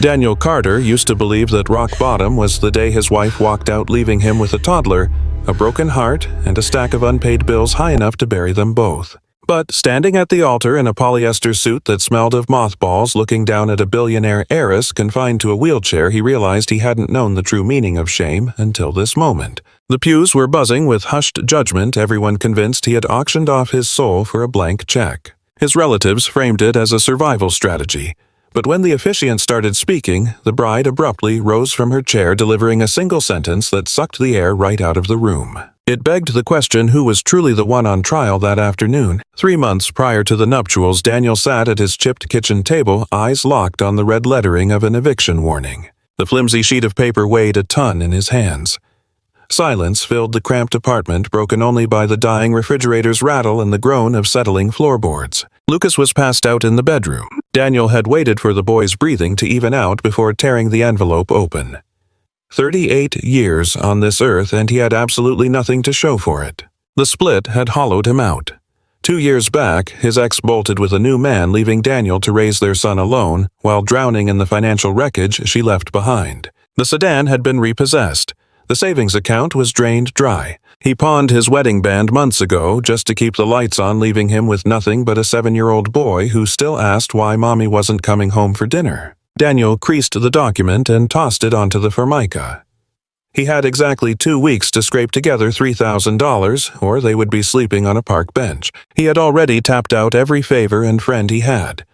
Daniel Carter used to believe that rock bottom was the day his wife walked out leaving him with a toddler, a broken heart, and a stack of unpaid bills high enough to bury them both. But standing at the altar in a polyester suit that smelled of mothballs, looking down at a billionaire heiress confined to a wheelchair, he realized he hadn't known the true meaning of shame until this moment. The pews were buzzing with hushed judgment, everyone convinced he had auctioned off his soul for a blank check. His relatives framed it as a survival strategy. But when the officiant started speaking, the bride abruptly rose from her chair, delivering a single sentence that sucked the air right out of the room. It begged the question who was truly the one on trial that afternoon. 3 months prior to the nuptials, Daniel sat at his chipped kitchen table, eyes locked on the red lettering of an eviction warning. The flimsy sheet of paper weighed a ton in his hands. Silence filled the cramped apartment, broken only by the dying refrigerator's rattle and the groan of settling floorboards. Lucas was passed out in the bedroom. Daniel had waited for the boy's breathing to even out before tearing the envelope open. 38 years on this earth, and he had absolutely nothing to show for it. The split had hollowed him out. 2 years back, his ex bolted with a new man, leaving Daniel to raise their son alone, while drowning in the financial wreckage she left behind. The sedan had been repossessed. The savings account was drained dry. He pawned his wedding band months ago just to keep the lights on, leaving him with nothing but a 7-year-old boy who still asked why Mommy wasn't coming home for dinner. Daniel creased the document and tossed it onto the formica. He had exactly 2 weeks to scrape together $3,000, or they would be sleeping on a park bench. He had already tapped out every favor and friend he had.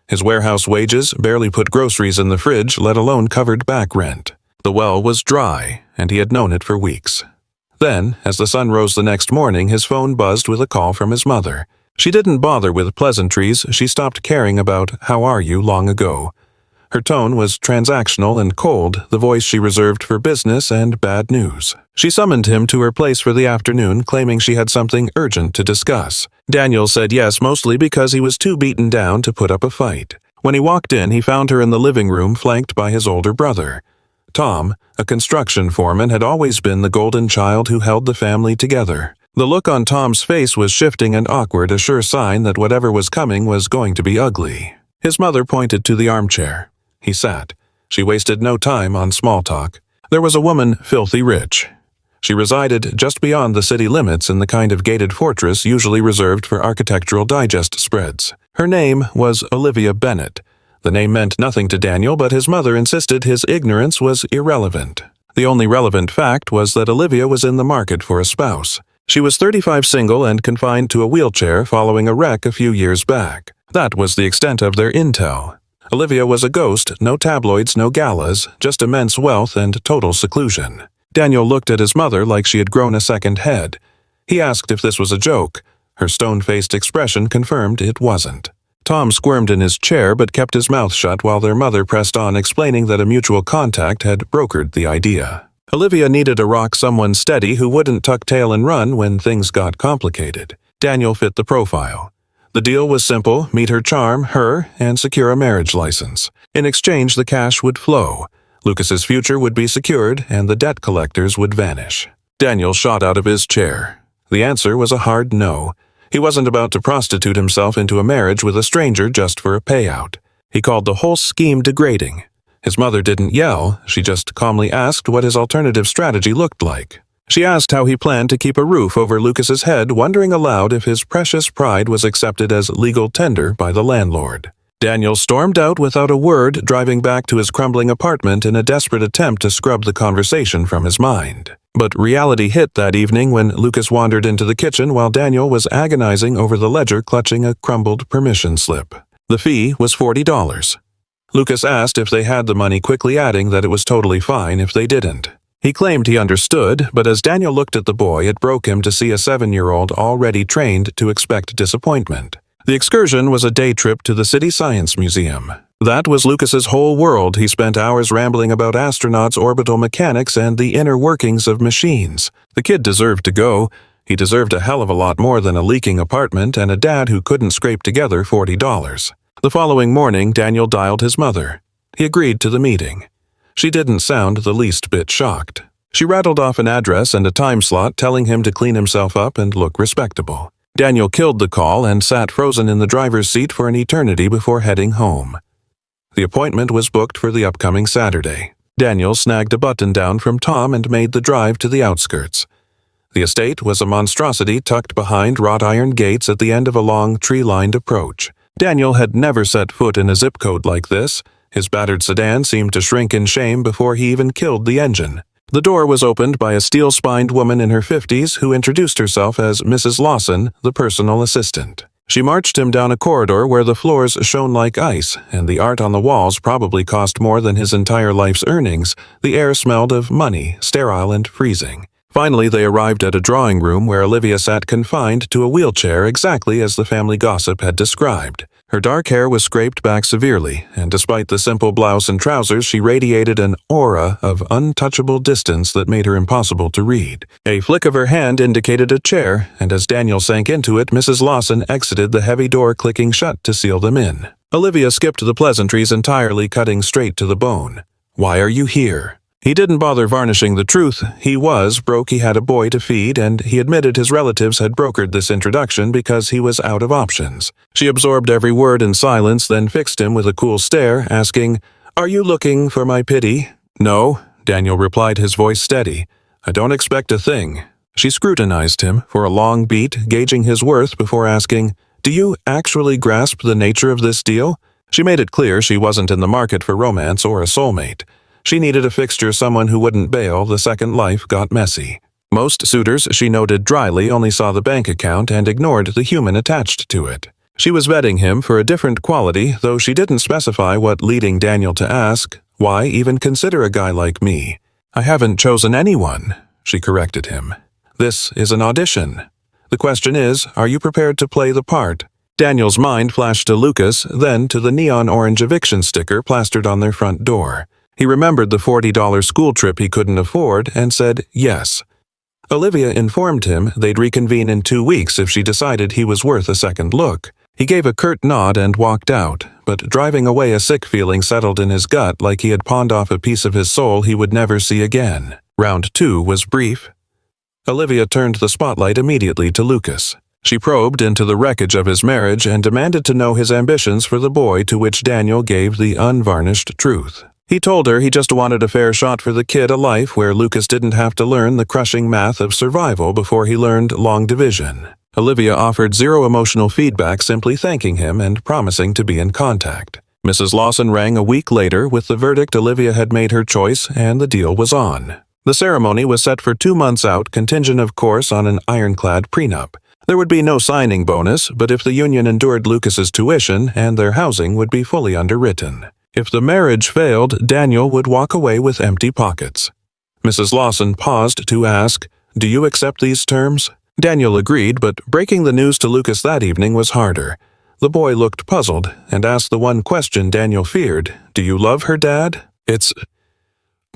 His warehouse wages barely put groceries in the fridge, let alone covered back rent. The well was dry, and he had known it for weeks. Then, as the sun rose the next morning, his phone buzzed with a call from his mother. She didn't bother with pleasantries. She stopped caring about "how are you" long ago. Her tone was transactional and cold, the voice she reserved for business and bad news. She summoned him to her place for the afternoon, claiming she had something urgent to discuss. Daniel said yes, mostly because he was too beaten down to put up a fight. When he walked in, he found her in the living room, flanked by his older brother. Tom, a construction foreman, had always been the golden child who held the family together. The look on Tom's face was shifting and awkward, a sure sign that whatever was coming was going to be ugly. His mother pointed to the armchair. He sat. She wasted no time on small talk. There was a woman filthy rich. She resided just beyond the city limits in the kind of gated fortress usually reserved for Architectural Digest spreads. Her name was Olivia Bennett. The name meant nothing to Daniel, but his mother insisted his ignorance was irrelevant. The only relevant fact was that Olivia was in the market for a spouse. She was 35, single, and confined to a wheelchair following a wreck a few years back. That was the extent of their intel. Olivia was a ghost, no tabloids, no galas, just immense wealth and total seclusion. Daniel looked at his mother like she had grown a second head. He asked if this was a joke. Her stone-faced expression confirmed it wasn't. Tom squirmed in his chair but kept his mouth shut while their mother pressed on, explaining that a mutual contact had brokered the idea. Olivia needed a rock someone steady who wouldn't tuck tail and run when things got complicated. Daniel fit the profile. The deal was simple: meet her charm, her, and secure a marriage license. In exchange, the cash would flow. Lucas's future would be secured, and the debt collectors would vanish. Daniel shot out of his chair. The answer was a hard no. He wasn't about to prostitute himself into a marriage with a stranger just for a payout. He called the whole scheme degrading. His mother didn't yell. She just calmly asked what his alternative strategy looked like. She asked how he planned to keep a roof over Lucas's head, wondering aloud if his precious pride was accepted as legal tender by the landlord. Daniel stormed out without a word, driving back to his crumbling apartment in a desperate attempt to scrub the conversation from his mind. But reality hit that evening when Lucas wandered into the kitchen while Daniel was agonizing over the ledger, clutching a crumbled permission slip. The fee was $40. Lucas asked if they had the money, quickly adding that it was totally fine if they didn't. He claimed he understood, but as Daniel looked at the boy, it broke him to see a 7-year-old already trained to expect disappointment. The excursion was a day trip to the City Science Museum. That was Lucas's whole world. He spent hours rambling about astronauts, orbital mechanics, and the inner workings of machines. The kid deserved to go. He deserved a hell of a lot more than a leaking apartment and a dad who couldn't scrape together $40. The following morning, Daniel dialed his mother. He agreed to the meeting. She didn't sound the least bit shocked. She rattled off an address and a time slot, telling him to clean himself up and look respectable. Daniel killed the call and sat frozen in the driver's seat for an eternity before heading home. The appointment was booked for the upcoming Saturday. Daniel snagged a button-down from Tom and made the drive to the outskirts. The estate was a monstrosity tucked behind wrought iron gates at the end of a long, tree-lined approach. Daniel had never set foot in a zip code like this. His battered sedan seemed to shrink in shame before he even killed the engine. The door was opened by a steel-spined woman in her 50s who introduced herself as Mrs. Lawson, the personal assistant. She marched him down a corridor where the floors shone like ice, and the art on the walls probably cost more than his entire life's earnings. The air smelled of money, sterile and freezing. Finally, they arrived at a drawing room where Olivia sat confined to a wheelchair exactly as the family gossip had described. Her dark hair was scraped back severely, and despite the simple blouse and trousers, she radiated an aura of untouchable distance that made her impossible to read. A flick of her hand indicated a chair, and as Daniel sank into it, Mrs. Lawson exited the heavy door clicking shut to seal them in. Olivia skipped the pleasantries entirely, cutting straight to the bone. "Why are you here?" He didn't bother varnishing the truth. He was broke, he had a boy to feed, and he admitted his relatives had brokered this introduction because he was out of options. She absorbed every word in silence, then fixed him with a cool stare, asking, "Are you looking for my pity?" "No," Daniel replied, his voice steady. "I don't expect a thing." She scrutinized him for a long beat, gauging his worth before asking, "Do you actually grasp the nature of this deal?" She made it clear she wasn't in the market for romance or a soulmate. She needed a fixture, someone who wouldn't bail the second life got messy. Most suitors, she noted dryly, only saw the bank account and ignored the human attached to it. She was vetting him for a different quality, though she didn't specify what, leading Daniel to ask, "Why even consider a guy like me?" "I haven't chosen anyone," she corrected him. "This is an audition. The question is, are you prepared to play the part?" Daniel's mind flashed to Lucas, then to the neon orange eviction sticker plastered on their front door. He remembered the $40 school trip he couldn't afford and said yes. Olivia informed him they'd reconvene in 2 weeks if she decided he was worth a second look. He gave a curt nod and walked out, but driving away a sick feeling settled in his gut like he had pawned off a piece of his soul he would never see again. Round 2 was brief. Olivia turned the spotlight immediately to Lucas. She probed into the wreckage of his marriage and demanded to know his ambitions for the boy, to which Daniel gave the unvarnished truth. He told her he just wanted a fair shot for the kid, a life where Lucas didn't have to learn the crushing math of survival before he learned long division. Olivia offered zero emotional feedback, simply thanking him and promising to be in contact. Mrs. Lawson rang a week later with the verdict Olivia had made her choice and the deal was on. The ceremony was set for 2 months out, contingent of course on an ironclad prenup. There would be no signing bonus, but if the union endured Lucas's tuition, and their housing would be fully underwritten. If the marriage failed, Daniel would walk away with empty pockets. Mrs. Lawson paused to ask, "Do you accept these terms?" Daniel agreed, but breaking the news to Lucas that evening was harder. The boy looked puzzled and asked the one question Daniel feared, "Do you love her, Dad?" "It's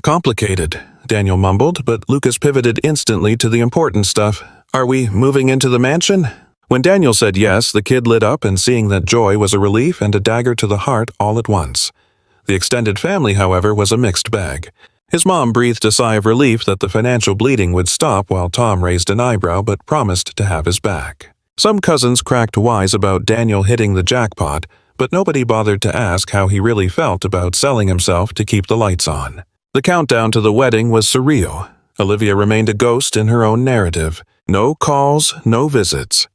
complicated," Daniel mumbled, but Lucas pivoted instantly to the important stuff. "Are we moving into the mansion?" When Daniel said yes, the kid lit up, and seeing that joy was a relief and a dagger to the heart all at once. The extended family, however, was a mixed bag. His mom breathed a sigh of relief that the financial bleeding would stop, while Tom raised an eyebrow but promised to have his back. Some cousins cracked wise about Daniel hitting the jackpot, but nobody bothered to ask how he really felt about selling himself to keep the lights on. The countdown to the wedding was surreal. Olivia remained a ghost in her own narrative. No calls, no visits.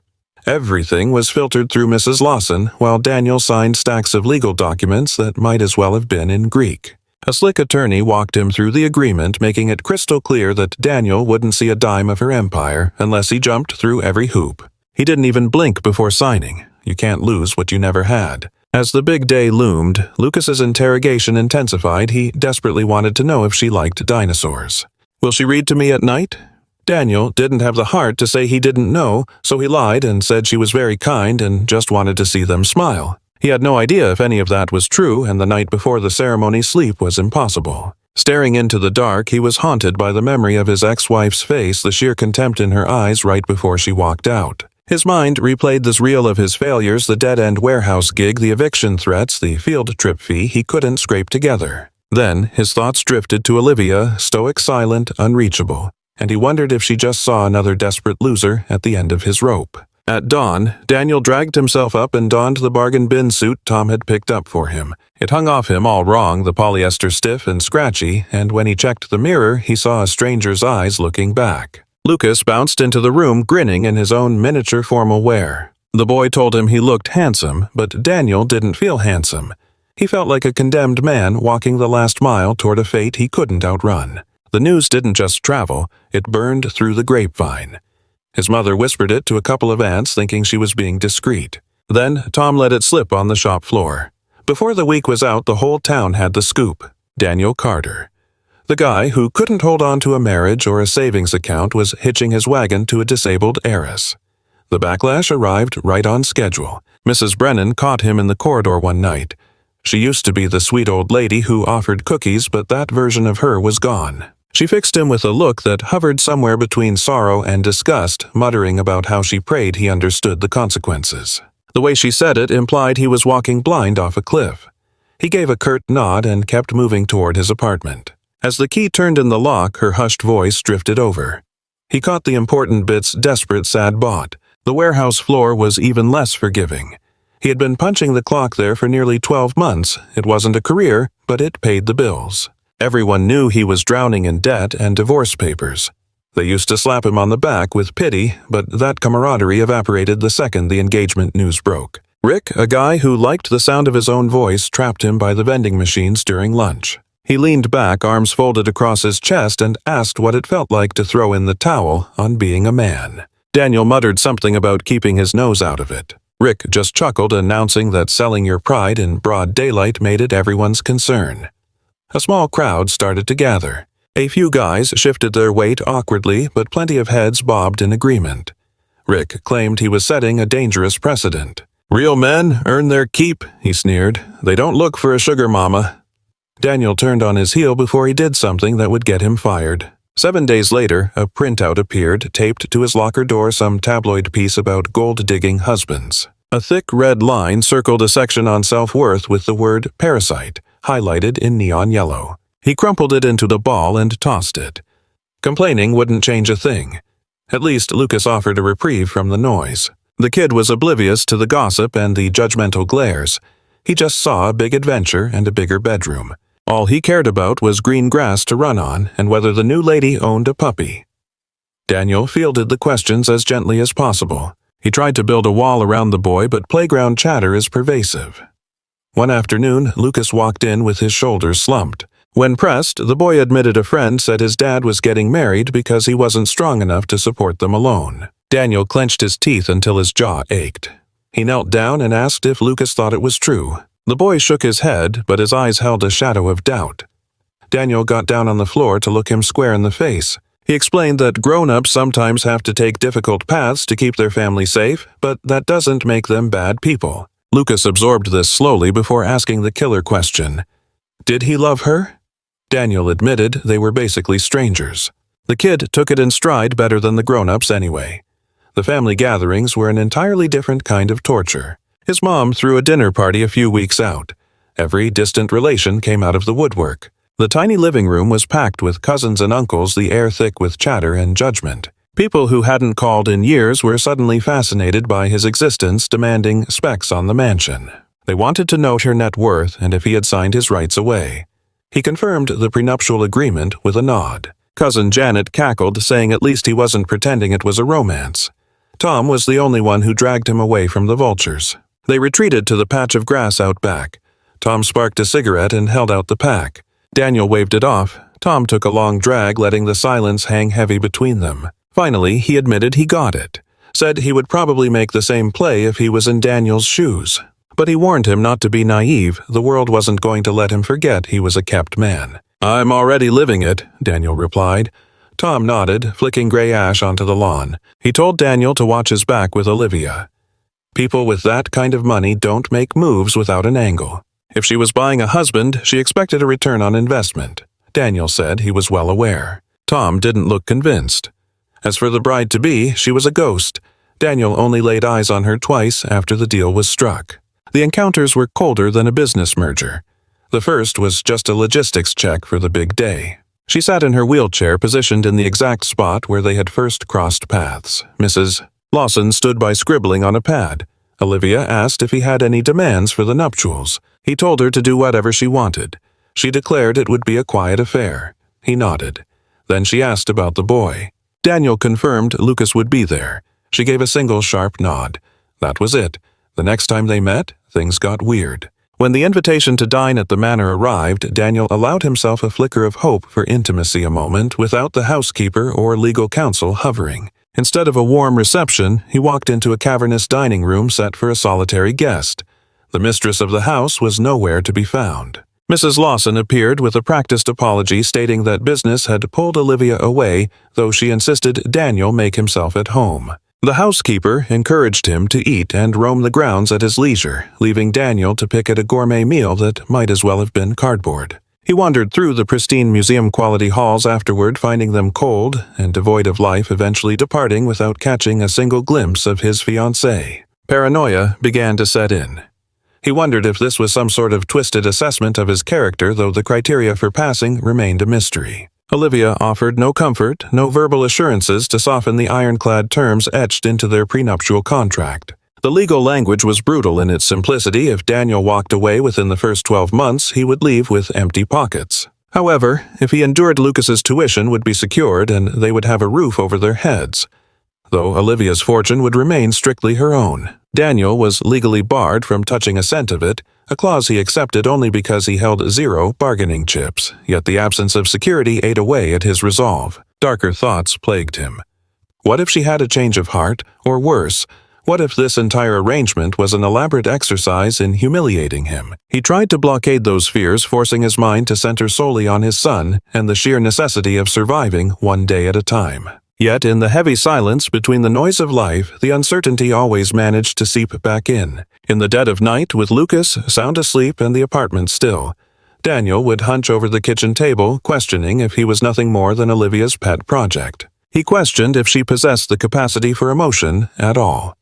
Everything was filtered through Mrs. Lawson, while Daniel signed stacks of legal documents that might as well have been in Greek. A slick attorney walked him through the agreement, making it crystal clear that Daniel wouldn't see a dime of her empire unless he jumped through every hoop. He didn't even blink before signing. You can't lose what you never had. As the big day loomed, Lucas's interrogation intensified. He desperately wanted to know if she liked dinosaurs. "Will she read to me at night?" Daniel didn't have the heart to say he didn't know, so he lied and said she was very kind and just wanted to see them smile. He had no idea if any of that was true, and the night before the ceremony, sleep was impossible. Staring into the dark, he was haunted by the memory of his ex-wife's face, the sheer contempt in her eyes right before she walked out. His mind replayed this reel of his failures, the dead-end warehouse gig, the eviction threats, the field trip fee he couldn't scrape together. Then his thoughts drifted to Olivia, stoic, silent, unreachable, and he wondered if she just saw another desperate loser at the end of his rope. At dawn, Daniel dragged himself up and donned the bargain bin suit Tom had picked up for him. It hung off him all wrong, the polyester stiff and scratchy, and when he checked the mirror, he saw a stranger's eyes looking back. Lucas bounced into the room grinning in his own miniature formal wear. The boy told him he looked handsome, but Daniel didn't feel handsome. He felt like a condemned man walking the last mile toward a fate he couldn't outrun. The news didn't just travel, it burned through the grapevine. His mother whispered it to a couple of aunts, thinking she was being discreet. Then Tom let it slip on the shop floor. Before the week was out, the whole town had the scoop. Daniel Carter. The guy who couldn't hold on to a marriage or a savings account was hitching his wagon to a disabled heiress. The backlash arrived right on schedule. Mrs. Brennan caught him in the corridor one night. She used to be the sweet old lady who offered cookies, but that version of her was gone. She fixed him with a look that hovered somewhere between sorrow and disgust, muttering about how she prayed he understood the consequences. The way she said it implied he was walking blind off a cliff. He gave a curt nod and kept moving toward his apartment. As the key turned in the lock, her hushed voice drifted over. He caught the important bit's desperate, sad bot. The warehouse floor was even less forgiving. He had been punching the clock there for nearly 12 months. It wasn't a career, but it paid the bills. Everyone knew he was drowning in debt and divorce papers. They used to slap him on the back with pity, but that camaraderie evaporated the second the engagement news broke. Rick, a guy who liked the sound of his own voice, trapped him by the vending machines during lunch. He leaned back, arms folded across his chest, and asked what it felt like to throw in the towel on being a man. Daniel muttered something about keeping his nose out of it. Rick just chuckled, announcing that selling your pride in broad daylight made it everyone's concern. A small crowd started to gather. A few guys shifted their weight awkwardly, but plenty of heads bobbed in agreement. Rick claimed he was setting a dangerous precedent. "Real men earn their keep," he sneered. "They don't look for a sugar mama." Daniel turned on his heel before he did something that would get him fired. 7 days later, a printout appeared, taped to his locker door some tabloid piece about gold-digging husbands. A thick red line circled a section on self-worth with the word parasite, highlighted in neon yellow. He crumpled it into the ball and tossed it. Complaining wouldn't change a thing. At least Lucas offered a reprieve from the noise. The kid was oblivious to the gossip and the judgmental glares. He just saw a big adventure and a bigger bedroom. All he cared about was green grass to run on and whether the new lady owned a puppy. Daniel fielded the questions as gently as possible. He tried to build a wall around the boy, but playground chatter is pervasive. One afternoon, Lucas walked in with his shoulders slumped. When pressed, the boy admitted a friend said his dad was getting married because he wasn't strong enough to support them alone. Daniel clenched his teeth until his jaw ached. He knelt down and asked if Lucas thought it was true. The boy shook his head, but his eyes held a shadow of doubt. Daniel got down on the floor to look him square in the face. He explained that grown-ups sometimes have to take difficult paths to keep their family safe, but that doesn't make them bad people. Lucas absorbed this slowly before asking the killer question. Did he love her? Daniel admitted they were basically strangers. The kid took it in stride better than the grown-ups anyway. The family gatherings were an entirely different kind of torture. His mom threw a dinner party a few weeks out. Every distant relation came out of the woodwork. The tiny living room was packed with cousins and uncles, the air thick with chatter and judgment. People who hadn't called in years were suddenly fascinated by his existence, demanding specs on the mansion. They wanted to note her net worth and if he had signed his rights away. He confirmed the prenuptial agreement with a nod. Cousin Janet cackled, saying at least he wasn't pretending it was a romance. Tom was the only one who dragged him away from the vultures. They retreated to the patch of grass out back. Tom sparked a cigarette and held out the pack. Daniel waved it off. Tom took a long drag, letting the silence hang heavy between them. Finally, he admitted he got it. Said he would probably make the same play if he was in Daniel's shoes. But he warned him not to be naive. The world wasn't going to let him forget he was a kept man. "I'm already living it," Daniel replied. Tom nodded, flicking gray ash onto the lawn. He told Daniel to watch his back with Olivia. People with that kind of money don't make moves without an angle. If she was buying a husband, she expected a return on investment. Daniel said he was well aware. Tom didn't look convinced. As for the bride-to-be, she was a ghost. Daniel only laid eyes on her twice after the deal was struck. The encounters were colder than a business merger. The first was just a logistics check for the big day. She sat in her wheelchair, positioned in the exact spot where they had first crossed paths. Mrs. Lawson stood by scribbling on a pad. Olivia asked if he had any demands for the nuptials. He told her to do whatever she wanted. She declared it would be a quiet affair. He nodded. Then she asked about the boy. Daniel confirmed Lucas would be there. She gave a single sharp nod. That was it. The next time they met, things got weird. When the invitation to dine at the manor arrived, Daniel allowed himself a flicker of hope for intimacy a moment without the housekeeper or legal counsel hovering. Instead of a warm reception, he walked into a cavernous dining room set for a solitary guest. The mistress of the house was nowhere to be found. Mrs. Lawson appeared with a practiced apology stating that business had pulled Olivia away, though she insisted Daniel make himself at home. The housekeeper encouraged him to eat and roam the grounds at his leisure, leaving Daniel to pick at a gourmet meal that might as well have been cardboard. He wandered through the pristine museum-quality halls afterward, finding them cold and devoid of life, eventually departing without catching a single glimpse of his fiancée. Paranoia began to set in. He wondered if this was some sort of twisted assessment of his character, though the criteria for passing remained a mystery. Olivia offered no comfort, no verbal assurances to soften the ironclad terms etched into their prenuptial contract. The legal language was brutal in its simplicity. If Daniel walked away within the first 12 months, he would leave with empty pockets. However, if he endured, Lucas's tuition would be secured and they would have a roof over their heads. Though Olivia's fortune would remain strictly her own. Daniel was legally barred from touching a cent of it, a clause he accepted only because he held 0 bargaining chips, yet the absence of security ate away at his resolve. Darker thoughts plagued him. What if she had a change of heart, or worse, what if this entire arrangement was an elaborate exercise in humiliating him? He tried to blockade those fears, forcing his mind to center solely on his son and the sheer necessity of surviving one day at a time. Yet in the heavy silence between the noise of life, the uncertainty always managed to seep back in. In the dead of night, with Lucas sound asleep and the apartment still, Daniel would hunch over the kitchen table, questioning if he was nothing more than Olivia's pet project. He questioned if she possessed the capacity for emotion at all.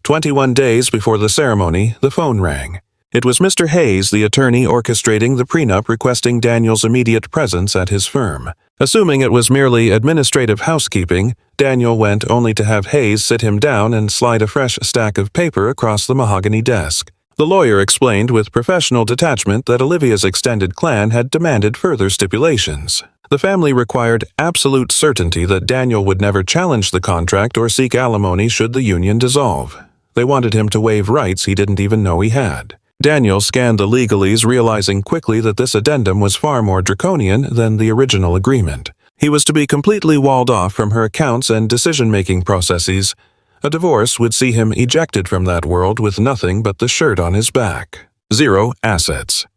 21 days before the ceremony, the phone rang. It was Mr. Hayes, the attorney orchestrating the prenup, requesting Daniel's immediate presence at his firm. Assuming it was merely administrative housekeeping, Daniel went only to have Hayes sit him down and slide a fresh stack of paper across the mahogany desk. The lawyer explained with professional detachment that Olivia's extended clan had demanded further stipulations. The family required absolute certainty that Daniel would never challenge the contract or seek alimony should the union dissolve. They wanted him to waive rights he didn't even know he had. Daniel scanned the legalese, realizing quickly that this addendum was far more draconian than the original agreement. He was to be completely walled off from her accounts and decision-making processes. A divorce would see him ejected from that world with nothing but the shirt on his back. 0 assets.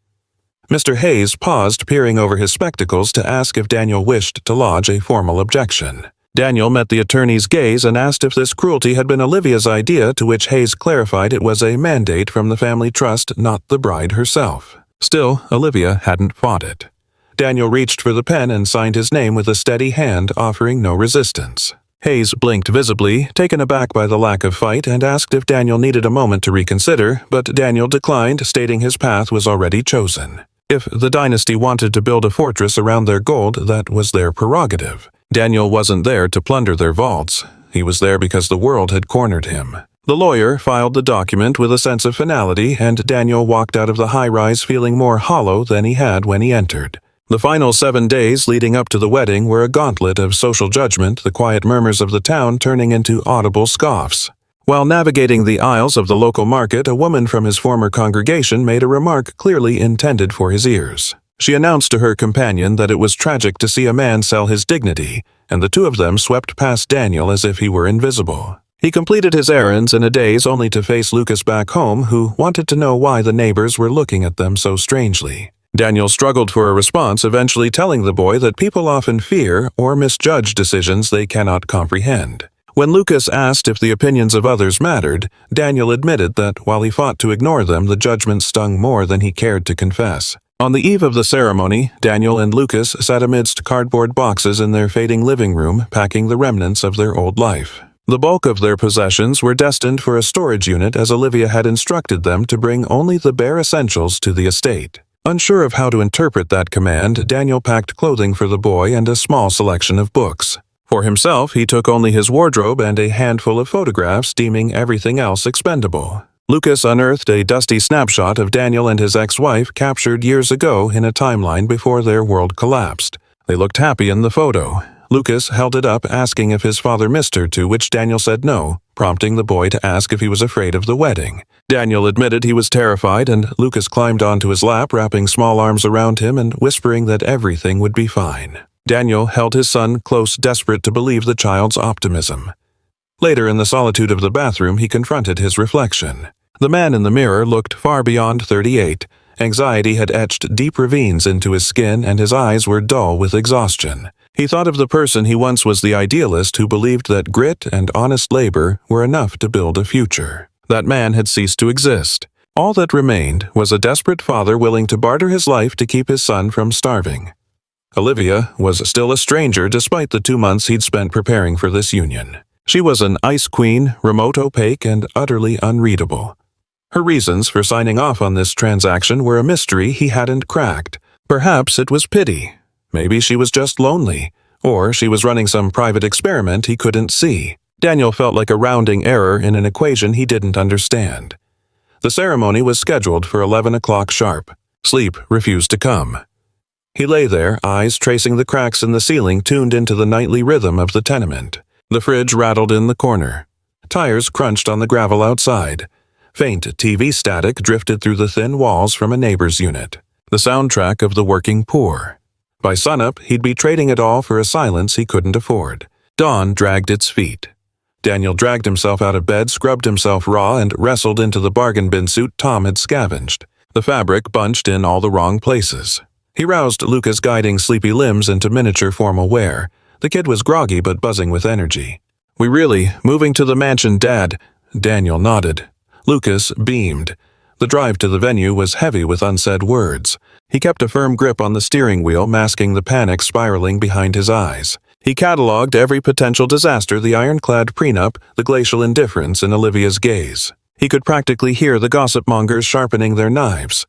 Mr. Hayes paused, peering over his spectacles to ask if Daniel wished to lodge a formal objection. Daniel met the attorney's gaze and asked if this cruelty had been Olivia's idea, to which Hayes clarified it was a mandate from the family trust, not the bride herself. Still, Olivia hadn't fought it. Daniel reached for the pen and signed his name with a steady hand, offering no resistance. Hayes blinked visibly, taken aback by the lack of fight, and asked if Daniel needed a moment to reconsider, but Daniel declined, stating his path was already chosen. If the dynasty wanted to build a fortress around their gold, that was their prerogative. Daniel wasn't there to plunder their vaults. He was there because the world had cornered him. The lawyer filed the document with a sense of finality, and Daniel walked out of the high-rise feeling more hollow than he had when he entered. The final 7 days leading up to the wedding were a gauntlet of social judgment, the quiet murmurs of the town turning into audible scoffs. While navigating the aisles of the local market, a woman from his former congregation made a remark clearly intended for his ears. She announced to her companion that it was tragic to see a man sell his dignity, and the two of them swept past Daniel as if he were invisible. He completed his errands in a daze, only to face Lucas back home, who wanted to know why the neighbors were looking at them so strangely. Daniel struggled for a response, eventually telling the boy that people often fear or misjudge decisions they cannot comprehend. When Lucas asked if the opinions of others mattered, Daniel admitted that while he fought to ignore them, the judgment stung more than he cared to confess. On the eve of the ceremony, Daniel and Lucas sat amidst cardboard boxes in their fading living room, packing the remnants of their old life. The bulk of their possessions were destined for a storage unit, as Olivia had instructed them to bring only the bare essentials to the estate. Unsure of how to interpret that command, Daniel packed clothing for the boy and a small selection of books. For himself, he took only his wardrobe and a handful of photographs, deeming everything else expendable. Lucas unearthed a dusty snapshot of Daniel and his ex-wife captured years ago in a timeline before their world collapsed. They looked happy in the photo. Lucas held it up, asking if his father missed her, to which Daniel said no, prompting the boy to ask if he was afraid of the wedding. Daniel admitted he was terrified, and Lucas climbed onto his lap, wrapping small arms around him and whispering that everything would be fine. Daniel held his son close, desperate to believe the child's optimism. Later, in the solitude of the bathroom, he confronted his reflection. The man in the mirror looked far beyond 38. Anxiety had etched deep ravines into his skin, and his eyes were dull with exhaustion. He thought of the person he once was, the idealist who believed that grit and honest labor were enough to build a future. That man had ceased to exist. All that remained was a desperate father willing to barter his life to keep his son from starving. Olivia was still a stranger despite the 2 months he'd spent preparing for this union. She was an ice queen, remote, opaque, and utterly unreadable. Her reasons for signing off on this transaction were a mystery he hadn't cracked. Perhaps it was pity. Maybe she was just lonely. Or she was running some private experiment he couldn't see. Daniel felt like a rounding error in an equation he didn't understand. The ceremony was scheduled for 11 o'clock sharp. Sleep refused to come. He lay there, eyes tracing the cracks in the ceiling tuned into the nightly rhythm of the tenement. The fridge rattled in the corner. Tires crunched on the gravel outside. Faint TV static drifted through the thin walls from a neighbor's unit. The soundtrack of the working poor. By sunup, he'd be trading it all for a silence he couldn't afford. Dawn dragged its feet. Daniel dragged himself out of bed, scrubbed himself raw, and wrestled into the bargain bin suit Tom had scavenged. The fabric bunched in all the wrong places. He roused Lucas, guiding sleepy limbs into miniature formal wear. The kid was groggy but buzzing with energy. "We really moving to the mansion, Dad?" Daniel nodded. Lucas beamed. The drive to the venue was heavy with unsaid words. He kept a firm grip on the steering wheel, masking the panic spiraling behind his eyes. He catalogued every potential disaster, the ironclad prenup, the glacial indifference in Olivia's gaze. He could practically hear the gossip mongers sharpening their knives.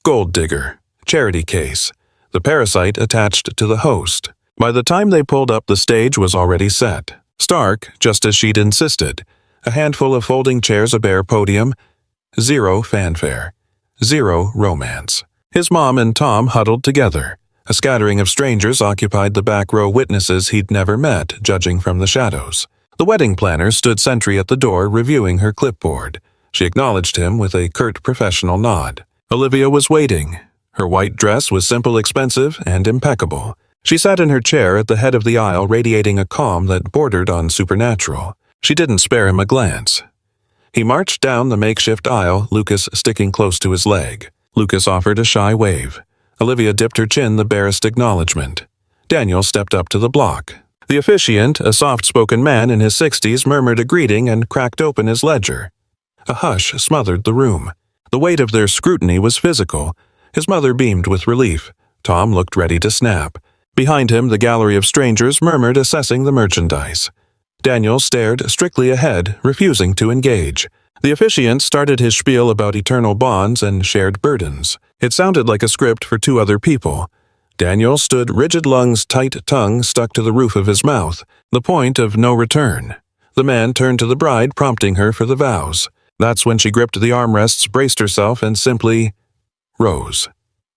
Gold digger. Charity case. The parasite attached to the host. By the time they pulled up, the stage was already set. Stark, just as she'd insisted. A handful of folding chairs, a bare podium. Zero fanfare. Zero romance. His mom and Tom huddled together. A scattering of strangers occupied the back row, witnesses he'd never met, judging from the shadows. The wedding planner stood sentry at the door, reviewing her clipboard. She acknowledged him with a curt professional nod. Olivia was waiting. Her white dress was simple, expensive, and impeccable. She sat in her chair at the head of the aisle, radiating a calm that bordered on supernatural. She didn't spare him a glance. He marched down the makeshift aisle, Lucas sticking close to his leg. Lucas offered a shy wave. Olivia dipped her chin, the barest acknowledgement. Daniel stepped up to the block. The officiant, a soft-spoken man in his 60s, murmured a greeting and cracked open his ledger. A hush smothered the room. The weight of their scrutiny was physical. His mother beamed with relief. Tom looked ready to snap. Behind him, the gallery of strangers murmured, assessing the merchandise. Daniel stared strictly ahead, refusing to engage. The officiant started his spiel about eternal bonds and shared burdens. It sounded like a script for two other people. Daniel stood rigid, lungs tight, tongue stuck to the roof of his mouth, the point of no return. The man turned to the bride, prompting her for the vows. That's when she gripped the armrests, braced herself, and simply rose.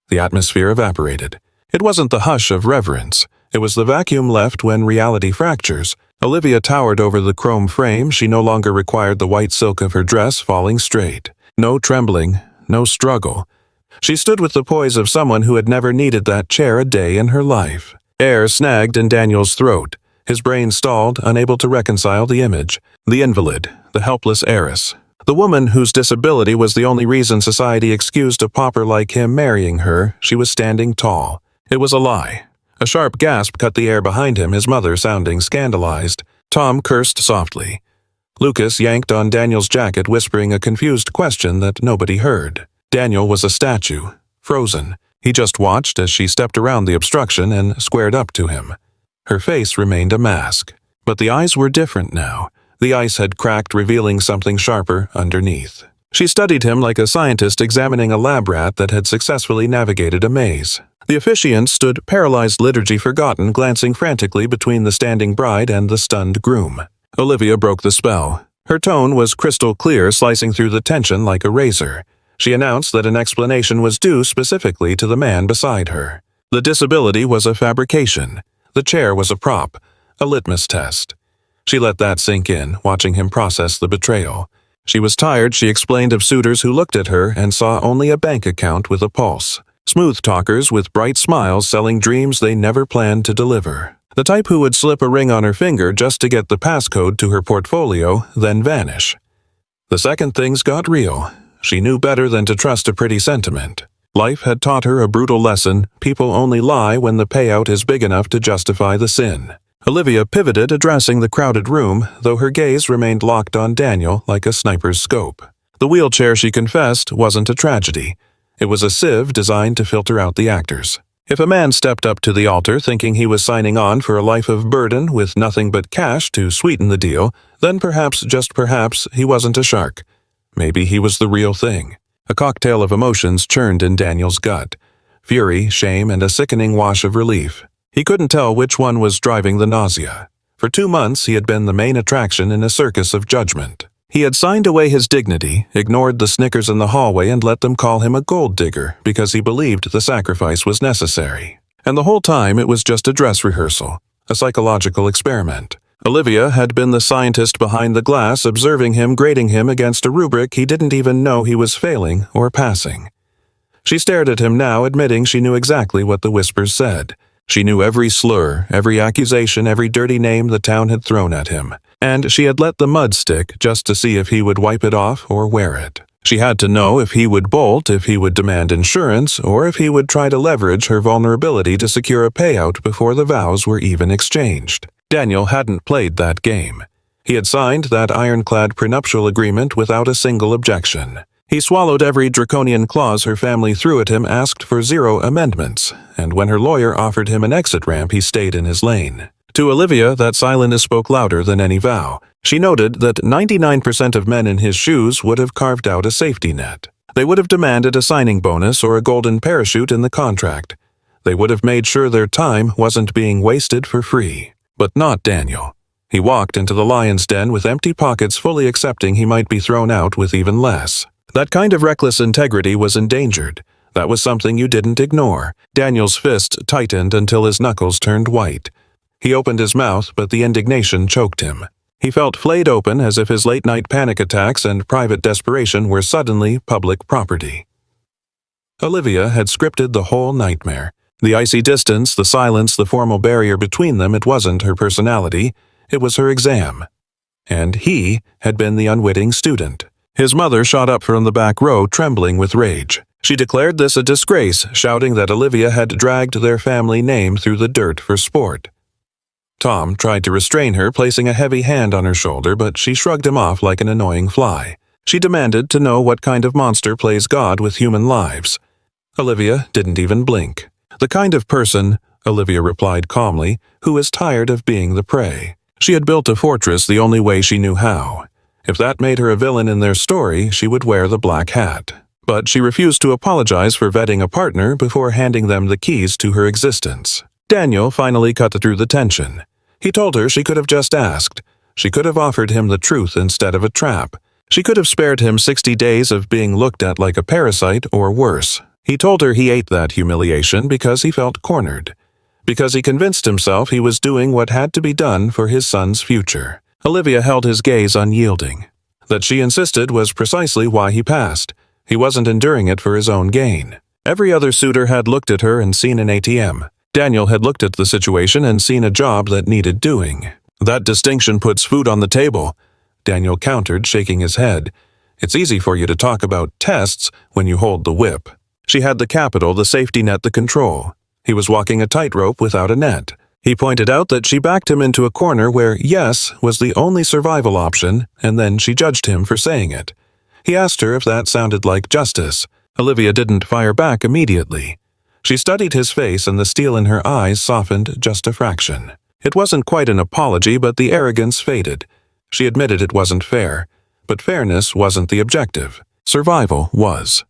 The atmosphere evaporated. It wasn't the hush of reverence. It was the vacuum left when reality fractures. Olivia towered over the chrome frame. She no longer required the white silk of her dress falling straight. No trembling, no struggle. She stood with the poise of someone who had never needed that chair a day in her life. Air snagged in Daniel's throat. His brain stalled, unable to reconcile the image. The invalid, the helpless heiress. The woman whose disability was the only reason society excused a pauper like him marrying her. She was standing tall. It was a lie. A sharp gasp cut the air behind him, his mother sounding scandalized. Tom cursed softly. Lucas yanked on Daniel's jacket, whispering a confused question that nobody heard. Daniel was a statue, frozen. He just watched as she stepped around the obstruction and squared up to him. Her face remained a mask, but the eyes were different now. The ice had cracked, revealing something sharper underneath. She studied him like a scientist examining a lab rat that had successfully navigated a maze. The officiant stood paralyzed, liturgy forgotten, glancing frantically between the standing bride and the stunned groom. Olivia broke the spell. Her tone was crystal clear, slicing through the tension like a razor. She announced that an explanation was due specifically to the man beside her. The disability was a fabrication. The chair was a prop, a litmus test. She let that sink in, watching him process the betrayal. She was tired, she explained, of suitors who looked at her and saw only a bank account with a pulse. Smooth talkers with bright smiles selling dreams they never planned to deliver. The type who would slip a ring on her finger just to get the passcode to her portfolio, then vanish. The second things got real. She knew better than to trust a pretty sentiment. Life had taught her a brutal lesson: people only lie when the payout is big enough to justify the sin. Olivia pivoted, addressing the crowded room, though her gaze remained locked on Daniel like a sniper's scope. The wheelchair, she confessed, wasn't a tragedy. It was a sieve designed to filter out the actors. If a man stepped up to the altar thinking he was signing on for a life of burden with nothing but cash to sweeten the deal, then perhaps, just perhaps, he wasn't a shark. Maybe he was the real thing. A cocktail of emotions churned in Daniel's gut: fury, shame, and a sickening wash of relief. He couldn't tell which one was driving the nausea. For 2 months he had been the main attraction in a circus of judgment. He had signed away his dignity, ignored the snickers in the hallway, and let them call him a gold digger because he believed the sacrifice was necessary. And the whole time it was just a dress rehearsal, a psychological experiment. Olivia had been the scientist behind the glass, observing him, grading him against a rubric he didn't even know he was failing or passing. She stared at him now, admitting she knew exactly what the whispers said. She knew every slur, every accusation, every dirty name the town had thrown at him. And she had let the mud stick just to see if he would wipe it off or wear it. She had to know if he would bolt, if he would demand insurance, or if he would try to leverage her vulnerability to secure a payout before the vows were even exchanged. Daniel hadn't played that game. He had signed that ironclad prenuptial agreement without a single objection. He swallowed every draconian clause her family threw at him, asked for 0 amendments, and when her lawyer offered him an exit ramp, he stayed in his lane. To Olivia, that silence spoke louder than any vow. She noted that 99% of men in his shoes would have carved out a safety net. They would have demanded a signing bonus or a golden parachute in the contract. They would have made sure their time wasn't being wasted for free. But not Daniel. He walked into the lion's den with empty pockets, fully accepting he might be thrown out with even less. That kind of reckless integrity was endangered. That was something you didn't ignore. Daniel's fist tightened until his knuckles turned white. He opened his mouth, but the indignation choked him. He felt flayed open, as if his late-night panic attacks and private desperation were suddenly public property. Olivia had scripted the whole nightmare. The icy distance, the silence, the formal barrier between them, it wasn't her personality, it was her exam. And he had been the unwitting student. His mother shot up from the back row, trembling with rage. She declared this a disgrace, shouting that Olivia had dragged their family name through the dirt for sport. Tom tried to restrain her, placing a heavy hand on her shoulder, but she shrugged him off like an annoying fly. She demanded to know what kind of monster plays God with human lives. Olivia didn't even blink. The kind of person, Olivia replied calmly, who is tired of being the prey. She had built a fortress the only way she knew how. If that made her a villain in their story, she would wear the black hat. But she refused to apologize for vetting a partner before handing them the keys to her existence. Daniel finally cut through the tension. He told her she could have just asked. She could have offered him the truth instead of a trap. She could have spared him 60 days of being looked at like a parasite, or worse. He told her he ate that humiliation because he felt cornered. Because he convinced himself he was doing what had to be done for his son's future. Olivia held his gaze unyielding. That she insisted was precisely why he passed. He wasn't enduring it for his own gain. Every other suitor had looked at her and seen an ATM. Daniel had looked at the situation and seen a job that needed doing. That distinction puts food on the table, Daniel countered, shaking his head. It's easy for you to talk about tests when you hold the whip. She had the capital, the safety net, the control. He was walking a tightrope without a net. He pointed out that she backed him into a corner where yes was the only survival option, and then she judged him for saying it. He asked her if that sounded like justice. Olivia didn't fire back immediately. She studied his face, and the steel in her eyes softened just a fraction. It wasn't quite an apology, but the arrogance faded. She admitted it wasn't fair, but fairness wasn't the objective. Survival was.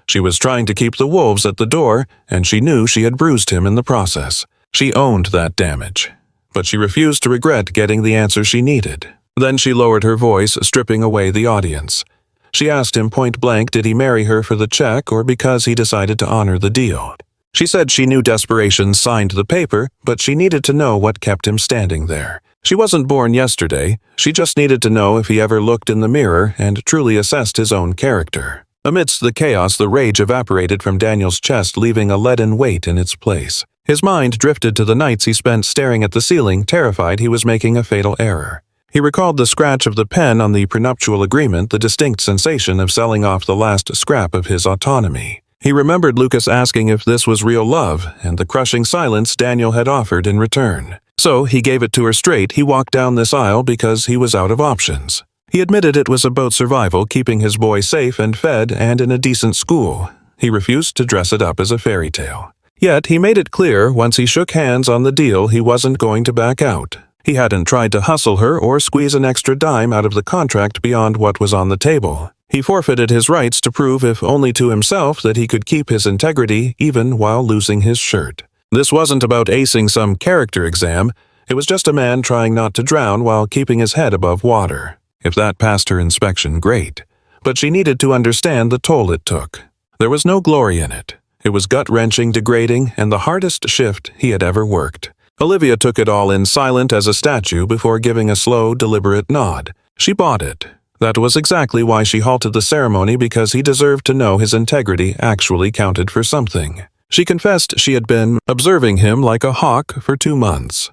She was trying to keep the wolves at the door, and she knew she had bruised him in the process. She owned that damage. But she refused to regret getting the answer she needed. Then she lowered her voice, stripping away the audience. She asked him point blank, did he marry her for the check or because he decided to honor the deal? She said she knew desperation signed the paper, but she needed to know what kept him standing there. She wasn't born yesterday. She just needed to know if he ever looked in the mirror and truly assessed his own character. Amidst the chaos, the rage evaporated from Daniel's chest, leaving a leaden weight in its place. His mind drifted to the nights he spent staring at the ceiling, terrified he was making a fatal error. He recalled the scratch of the pen on the prenuptial agreement, the distinct sensation of selling off the last scrap of his autonomy. He remembered Lucas asking if this was real love, and the crushing silence Daniel had offered in return. So he gave it to her straight. He walked down this aisle because he was out of options. He admitted it was about survival, keeping his boy safe and fed and in a decent school. He refused to dress it up as a fairy tale. Yet he made it clear once he shook hands on the deal he wasn't going to back out. He hadn't tried to hustle her or squeeze an extra dime out of the contract beyond what was on the table. He forfeited his rights to prove, if only to himself, that he could keep his integrity even while losing his shirt. This wasn't about acing some character exam. It was just a man trying not to drown while keeping his head above water. If that passed her inspection, great. But she needed to understand the toll it took. There was no glory in it. It was gut-wrenching, degrading, and the hardest shift he had ever worked. Olivia took it all in silent as a statue before giving a slow, deliberate nod. She bought it. That was exactly why she halted the ceremony, because he deserved to know his integrity actually counted for something. She confessed she had been observing him like a hawk for 2 months.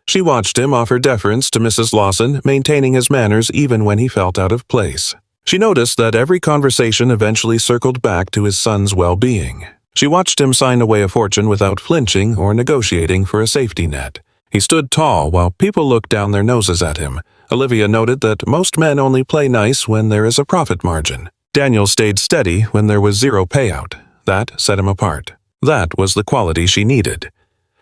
She watched him offer deference to Mrs. Lawson, maintaining his manners even when he felt out of place. She noticed that every conversation eventually circled back to his son's well-being. She watched him sign away a fortune without flinching or negotiating for a safety net. He stood tall while people looked down their noses at him. Olivia noted that most men only play nice when there is a profit margin. Daniel stayed steady when there was zero payout. That set him apart. That was the quality she needed.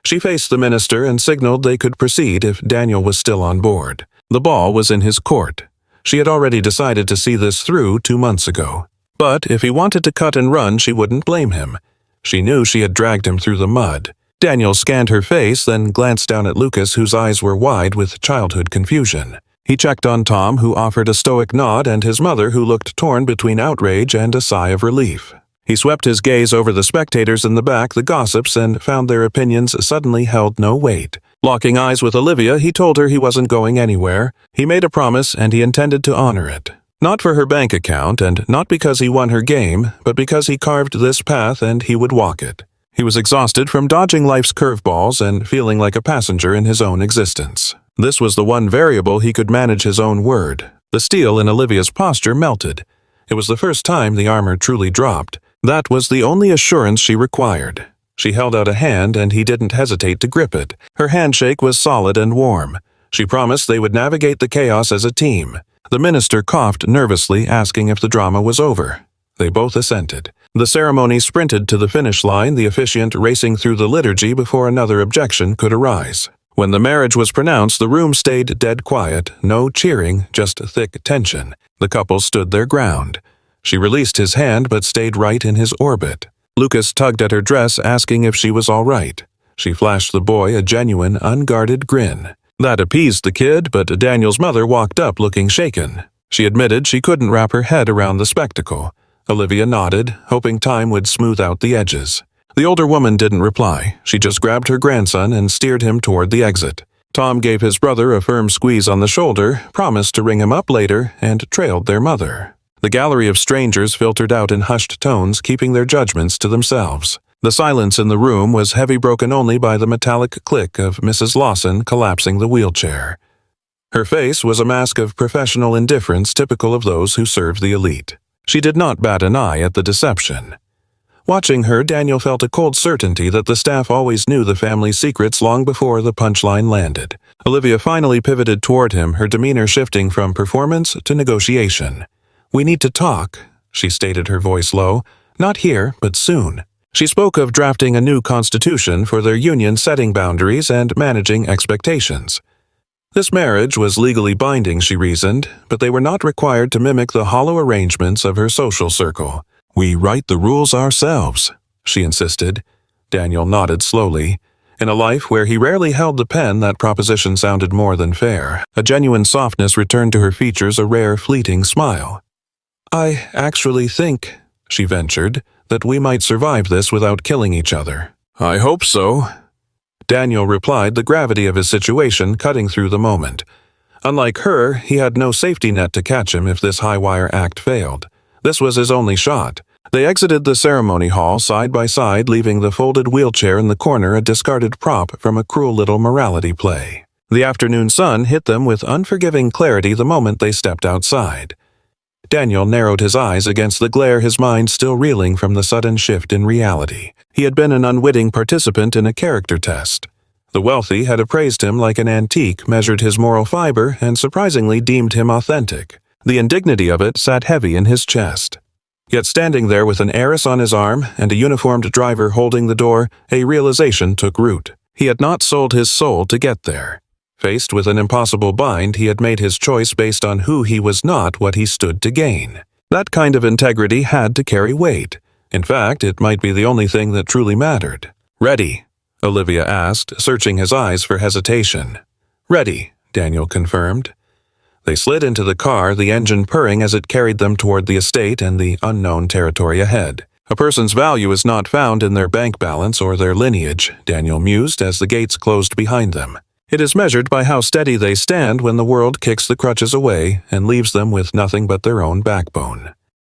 She faced the minister and signaled they could proceed if Daniel was still on board. The ball was in his court. She had already decided to see this through 2 months ago. But if he wanted to cut and run, she wouldn't blame him. She knew she had dragged him through the mud. Daniel scanned her face, then glanced down at Lucas, whose eyes were wide with childhood confusion. He checked on Tom, who offered a stoic nod, and his mother, who looked torn between outrage and a sigh of relief. He swept his gaze over the spectators in the back, the gossips, and found their opinions suddenly held no weight. Locking eyes with Olivia, he told her he wasn't going anywhere. He made a promise, and he intended to honor it. Not for her bank account, and not because he won her game, but because he carved this path and he would walk it. He was exhausted from dodging life's curveballs and feeling like a passenger in his own existence. This was the one variable he could manage his own word. The steel in Olivia's posture melted. It was the first time the armor truly dropped. That was the only assurance she required. She held out a hand, and he didn't hesitate to grip it. Her handshake was solid and warm. She promised they would navigate the chaos as a team. The minister coughed nervously, asking if the drama was over. They both assented. The ceremony sprinted to the finish line, the officiant racing through the liturgy before another objection could arise. When the marriage was pronounced, the room stayed dead quiet, no cheering, just thick tension. The couple stood their ground. She released his hand but stayed right in his orbit. Lucas tugged at her dress, asking if she was all right. She flashed the boy a genuine, unguarded grin. That appeased the kid, but Daniel's mother walked up looking shaken. She admitted she couldn't wrap her head around the spectacle. Olivia nodded, hoping time would smooth out the edges. The older woman didn't reply. She just grabbed her grandson and steered him toward the exit. Tom gave his brother a firm squeeze on the shoulder, promised to ring him up later, and trailed their mother. The gallery of strangers filtered out in hushed tones, keeping their judgments to themselves. The silence in the room was heavy, broken only by the metallic click of Mrs. Lawson collapsing the wheelchair. Her face was a mask of professional indifference typical of those who serve the elite. She did not bat an eye at the deception. Watching her, Daniel felt a cold certainty that the staff always knew the family's secrets long before the punchline landed. Olivia finally pivoted toward him, her demeanor shifting from performance to negotiation. "We need to talk," she stated, her voice low. "Not here, but soon." She spoke of drafting a new constitution for their union, setting boundaries and managing expectations. This marriage was legally binding, she reasoned, but they were not required to mimic the hollow arrangements of her social circle. "We write the rules ourselves," she insisted. Daniel nodded slowly. In a life where he rarely held the pen, that proposition sounded more than fair. A genuine softness returned to her features, a rare, fleeting smile. "I actually think," she ventured, "that we might survive this without killing each other." "I hope so," Daniel replied, the gravity of his situation cutting through the moment. Unlike her, he had no safety net to catch him if this high-wire act failed. This was his only shot. They exited the ceremony hall side by side, leaving the folded wheelchair in the corner a discarded prop from a cruel little morality play. The afternoon sun hit them with unforgiving clarity the moment they stepped outside. Daniel narrowed his eyes against the glare, his mind still reeling from the sudden shift in reality. He had been an unwitting participant in a character test. The wealthy had appraised him like an antique, measured his moral fiber, and surprisingly deemed him authentic. The indignity of it sat heavy in his chest. Yet standing there with an heiress on his arm and a uniformed driver holding the door, a realization took root. He had not sold his soul to get there. Faced with an impossible bind, he had made his choice based on who he was, not what he stood to gain. That kind of integrity had to carry weight. In fact, it might be the only thing that truly mattered. "Ready?" Olivia asked, searching his eyes for hesitation. "Ready," Daniel confirmed. They slid into the car, the engine purring as it carried them toward the estate and the unknown territory ahead. A person's value is not found in their bank balance or their lineage, Daniel mused as the gates closed behind them. It is measured by how steady they stand when the world kicks the crutches away and leaves them with nothing but their own backbone.